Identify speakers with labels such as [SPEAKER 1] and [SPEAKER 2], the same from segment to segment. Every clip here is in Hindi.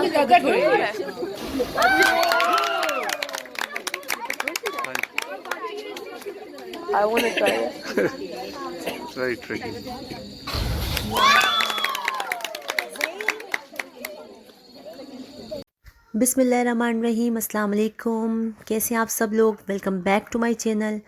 [SPEAKER 1] I want to try it.
[SPEAKER 2] Try it, try it.
[SPEAKER 3] बिस्मिल्लाहिर्रहमानिर्रहीम, अस्सलाम वालेकुम। कैसे हैं आप सब लोग? Welcome back to my channel.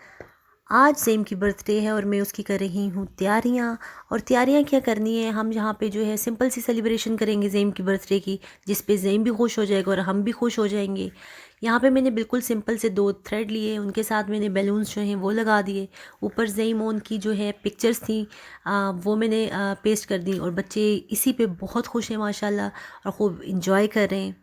[SPEAKER 3] आज ज़ेम की बर्थडे है और मैं उसकी कर रही हूँ तैयारियाँ। और तैयारियाँ क्या करनी है, हम यहाँ पे जो है सिंपल सी सेलिब्रेशन करेंगे ज़ेम की बर्थडे की, जिस पे ज़ेम भी खुश हो जाएगा और हम भी खुश हो जाएंगे। यहाँ पे मैंने बिल्कुल सिंपल से 2 थ्रेड लिए, उनके साथ मैंने बैलून्स जो हैं वो लगा दिए। ऊपर ज़ेम ओन की जो है पिक्चर्स थी वो मैंने पेस्ट कर दी और बच्चे इसी पे बहुत खुश हैं माशाल्लाह और खूब इंजॉय कर रहे हैं।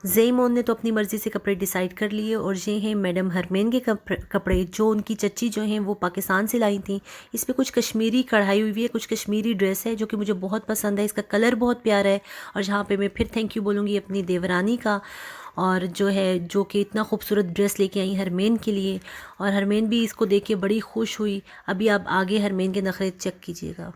[SPEAKER 3] ज़ेमोन ने तो अपनी मर्ज़ी से कपड़े डिसाइड कर लिए और ये हैं मैडम हरमैन के कपड़े जो उनकी चच्ची जो हैं वो पाकिस्तान से लाई थी। इस पे कुछ कश्मीरी कढ़ाई हुई है, कुछ कश्मीरी ड्रेस है जो कि मुझे बहुत पसंद है। इसका कलर बहुत प्यारा है और जहाँ पे मैं फिर थैंक यू बोलूँगी अपनी देवरानी का, और जो है जो कि इतना खूबसूरत ड्रेस लेके आई हरमैन के लिए, और हरमैन भी इसको देख के बड़ी खुश हुई। अभी आप आगे हरमैन के नखरे चेक कीजिएगा।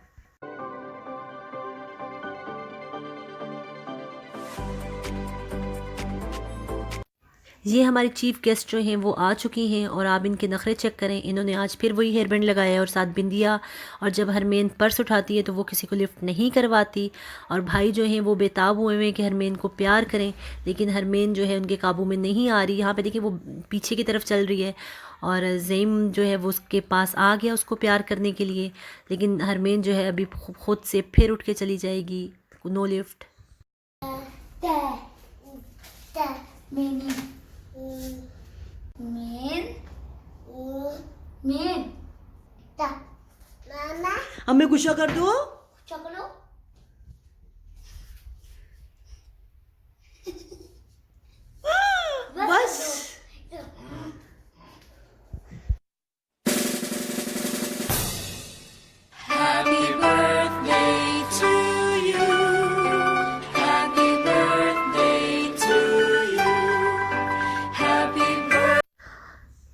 [SPEAKER 3] ये हमारी चीफ़ गेस्ट जो हैं वो आ चुकी हैं और आप इनके नखरे चेक करें। इन्होंने आज फिर वही हेयर बैंड लगाया है और साथ बिंदिया, और जब हरमैन पर्स उठाती है तो वो किसी को लिफ्ट नहीं करवाती। और भाई जो हैं वो बेताब हुए हैं कि हरमैन को प्यार करें, लेकिन हरमैन जो है उनके काबू में नहीं आ रही। यहाँ पे देखिए वो पीछे की तरफ चल रही है और ज़ेम जो है वो उसके पास आ गया उसको प्यार करने के लिए, लेकिन हरमैन जो है अभी खुद से फिर उठ के चली जाएगी। No lift. हमें गुस्सा कर दो। बस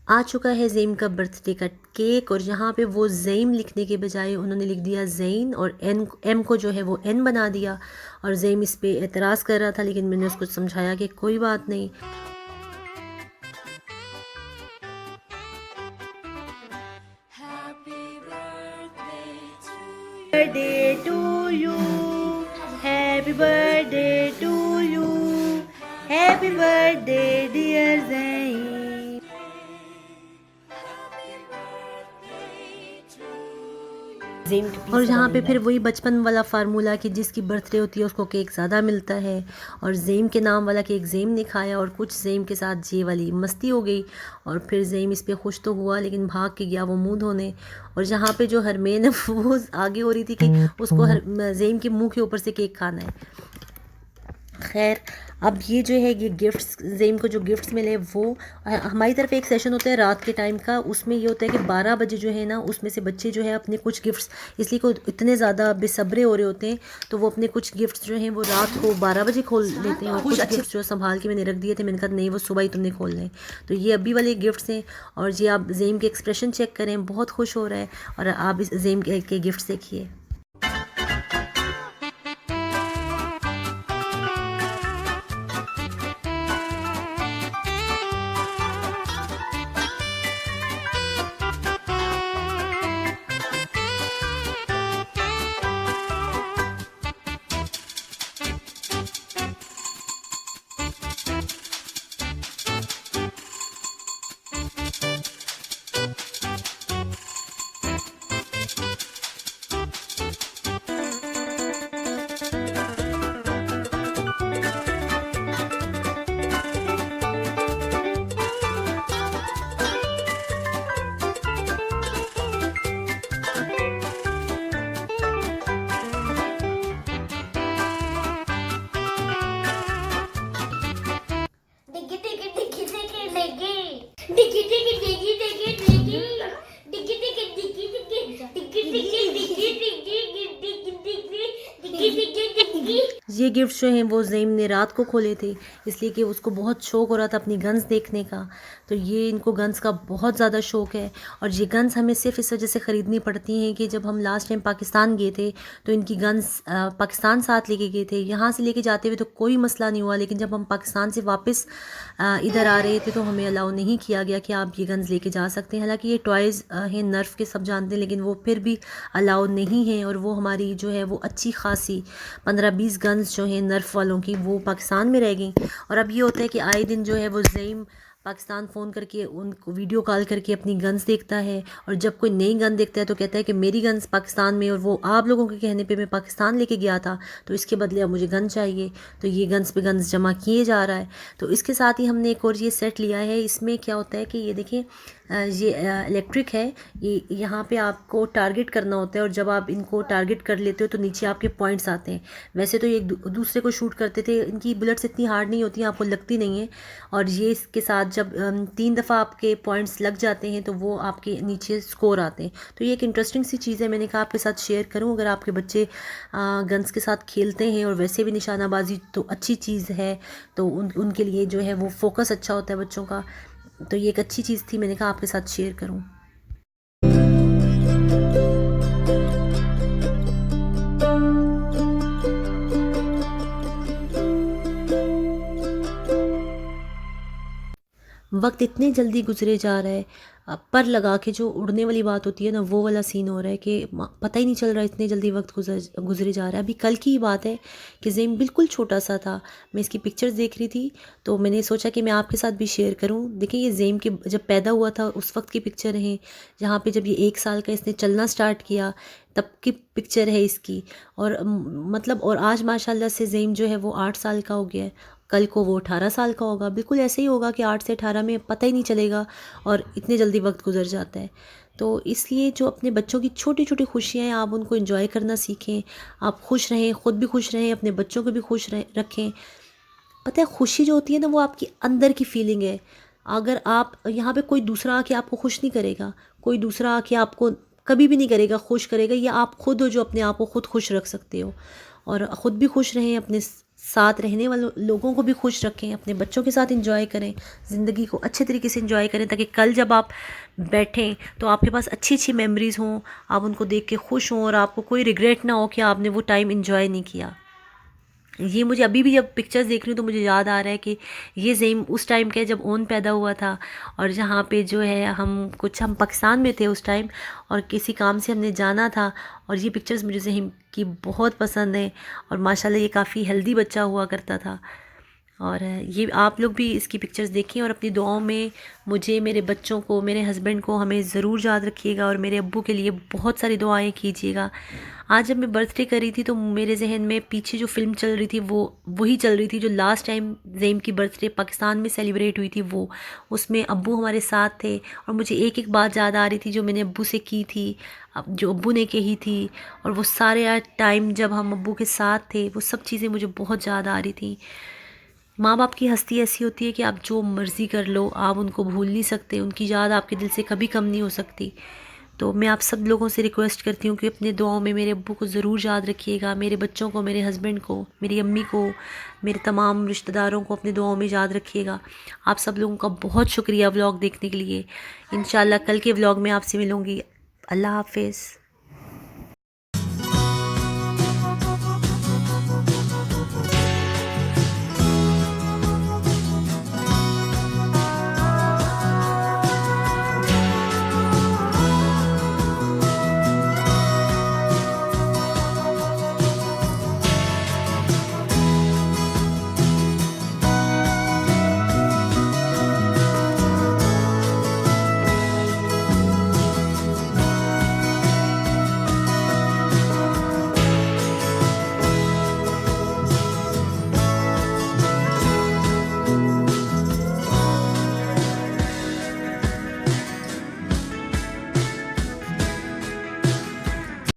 [SPEAKER 3] आ चुका है ज़ेम का बर्थडे का केक, और यहाँ पे वो ज़ेम लिखने के बजाय उन्होंने लिख दिया ज़ैन, और एम को जो है वो एन बना दिया। और ज़ेम इस पे एतराज़ कर रहा था, लेकिन मैंने उसको समझाया कि कोई बात नहीं। Birthday to you, happy birthday to you, happy birthday dear ज़ेम। और यहाँ पे फिर वही बचपन वाला फार्मूला कि जिसकी बर्थडे होती है उसको केक ज़्यादा मिलता है, और ज़ेम के नाम वाला केक ज़ेम ने खाया और कुछ ज़ेम के साथ ये वाली मस्ती हो गई। और फिर ज़ेम इस पे खुश तो हुआ लेकिन भाग के गया वो मुंह धोने। और जहाँ पे जो हरमैन है वो आगे हो रही थी कि उसको ज़ेम के मुंह के ऊपर से केक खाना है। खैर, अब ये जो है ये गिफ्ट्स, ज़ेम को जो गिफ्ट्स मिले वो हमारी तरफ एक सेशन होता है रात के टाइम का, उसमें ये होता है कि 12 बजे जो है ना उसमें से बच्चे जो है अपने कुछ गिफ्ट्स, इसलिए को इतने ज़्यादा बेसब्रे हो रहे होते हैं तो वो अपने कुछ गिफ्ट्स जो हैं वो रात को 12 बजे खोल लेते हैं। और कुछ गिफ्ट्स जो संभाल के मैंने रख दिए थे, मैंने कहा नहीं वो सुबह ही तुमने खोलने हैं। तो ये अभी वाले गिफ्ट्स हैं, और ये आप ज़ेम के एक्सप्रेशन चेक करें, बहुत खुश हो रहा है। और आप इस ज़ेम के गिफ्ट्स देखिए। ये गिफ्ट जो हैं वो ज़ेम ने रात को खोले थे, इसलिए कि उसको बहुत शौक़ हो रहा था अपनी गन्स देखने का। तो ये इनको गन्स का बहुत ज़्यादा शौक़ है और ये गन्स हमें सिर्फ इस वजह से ख़रीदनी पड़ती हैं कि जब हम लास्ट टाइम पाकिस्तान गए थे तो इनकी गन्स पाकिस्तान साथ लेके गए थे। यहाँ से लेके जाते हुए तो कोई मसला नहीं हुआ, लेकिन जब हम पाकिस्तान से वापस इधर आ रहे थे तो हमें अलाउ नहीं किया गया कि आप ये गन्स लेके जा सकते हैं। हालांकि ये टॉयज़ हैं नर्फ के, सब जानते हैं, लेकिन वो फिर भी अलाउ नहीं हैं। और वो हमारी जो है वो अच्छी खासी 15-20 गन्स जो हैं नर्फ वालों की वो पाकिस्तान में रह गई। और अब ये होता है कि आए दिन जो है वो ज़ेम पाकिस्तान फ़ोन करके उनको वीडियो कॉल करके अपनी गन्स देखता है, और जब कोई नई गन देखता है तो कहता है कि मेरी गन्स पाकिस्तान में, और वो आप लोगों के कहने पे मैं पाकिस्तान लेके गया था तो इसके बदले अब मुझे गन चाहिए। तो ये गन्स पे गन्स जमा किए जा रहा है। तो इसके साथ ही हमने एक और ये सेट लिया है। इसमें क्या होता है कि ये देखिए ये इलेक्ट्रिक है, ये यहाँ पे आपको टारगेट करना होता है, और जब आप इनको टारगेट कर लेते हो तो नीचे आपके पॉइंट्स आते हैं। वैसे तो ये एक दूसरे को शूट करते थे, इनकी बुलेट्स इतनी हार्ड नहीं होती हैं, आपको लगती नहीं है। और ये इसके साथ जब 3 दफ़ा आपके पॉइंट्स लग जाते हैं तो वो आपके नीचे स्कोर आते हैं। तो ये एक इंटरेस्टिंग सी चीज़ है, मैंने कहा आपके साथ शेयर करूँ। अगर आपके बच्चे गन्स के साथ खेलते हैं और वैसे भी निशानाबाजी तो अच्छी चीज़ है, तो उनके लिए जो है वो फोकस अच्छा होता है बच्चों का। तो ये एक अच्छी चीज़ थी, मैंने कहा आपके साथ शेयर करूं। वक्त इतने जल्दी गुजरे जा रहा है, पर लगा के जो उड़ने वाली बात होती है ना, वो वाला सीन हो रहा है कि पता ही नहीं चल रहा इतने जल्दी वक्त गुजरे जा रहा है। अभी कल की ही बात है कि ज़ेम बिल्कुल छोटा सा था, मैं इसकी पिक्चर्स देख रही थी तो मैंने सोचा कि मैं आपके साथ भी शेयर करूं। देखिए ये ज़ेम के जब पैदा हुआ था उस वक्त की पिक्चर है, जहाँ पे जब ये 1 साल का इसने चलना स्टार्ट किया तब की पिक्चर है इसकी। और मतलब और आज माशाल्लाह से ज़ेम जो है वो 8 साल का हो गया है, कल को वो 18 साल का होगा। बिल्कुल ऐसे ही होगा कि 8 से 18 में पता ही नहीं चलेगा, और इतने जल्दी वक्त गुजर जाता है। तो इसलिए जो अपने बच्चों की छोटी छोटी खुशियाँ हैं आप उनको एंजॉय करना सीखें। आप खुश रहें, ख़ुद भी खुश रहें, अपने बच्चों को भी खुश रखें। पता है खुशी जो होती है ना वो आपकी अंदर की फीलिंग है। अगर आप यहाँ पे कोई दूसरा आके आपको खुश नहीं करेगा, कोई दूसरा आके आपको कभी भी नहीं करेगा, खुश करेगा। या आप खुद हो जो अपने आप को खुद खुश रख सकते हो, और ख़ुद भी खुश रहें, अपने साथ रहने वाले लोगों को भी खुश रखें, अपने बच्चों के साथ एंजॉय करें, ज़िंदगी को अच्छे तरीके से एंजॉय करें, ताकि कल जब आप बैठें तो आपके पास अच्छी अच्छी मेमोरीज़ हों, आप उनको देख के खुश हों और आपको कोई रिग्रेट ना हो कि आपने वो टाइम एंजॉय नहीं किया। ये मुझे अभी भी जब पिक्चर्स देख रही हूँ तो मुझे याद आ रहा है कि ये ज़ेम उस टाइम का जब ओन पैदा हुआ था, और जहाँ पे जो है हम पाकिस्तान में थे उस टाइम, और किसी काम से हमने जाना था। और ये पिक्चर्स मुझे ज़ेम की बहुत पसंद है, और माशाल्लाह ये काफ़ी हेल्दी बच्चा हुआ करता था। और ये आप लोग भी इसकी पिक्चर्स देखें और अपनी दुआओं में मुझे, मेरे बच्चों को, मेरे हस्बैंड को हमें ज़रूर याद रखिएगा, और मेरे अब्बू के लिए बहुत सारी दुआएं कीजिएगा। आज जब मैं बर्थडे कर रही थी तो मेरे जहन में पीछे जो फ़िल्म चल रही थी वो वही चल रही थी जो लास्ट टाइम ज़ेम की बर्थडे पाकिस्तान में सेलिब्रेट हुई थी। वो उसमें अब्बू हमारे साथ थे, और मुझे एक एक बात याद आ रही थी जो मैंने अब्बू से की थी, जो अब्बू ने कही थी, और वो सारे टाइम जब हम अब्बू के साथ थे वो सब चीज़ें मुझे बहुत याद आ रही थी। माँ बाप की हस्ती ऐसी होती है कि आप जो मर्ज़ी कर लो आप उनको भूल नहीं सकते, उनकी याद आपके दिल से कभी कम नहीं हो सकती। तो मैं आप सब लोगों से रिक्वेस्ट करती हूँ कि अपने दुआओं में मेरे अब्बू को ज़रूर याद रखिएगा, मेरे बच्चों को, मेरे हस्बैंड को, मेरी अम्मी को, मेरे तमाम रिश्तेदारों को अपने दुआओं में याद रखिएगा। आप सब लोगों का बहुत शुक्रिया व्लॉग देखने के लिए। इंशाल्लाह कल के व्लॉग में आपसे मिलूँगी। अल्लाह हाफ़िज़।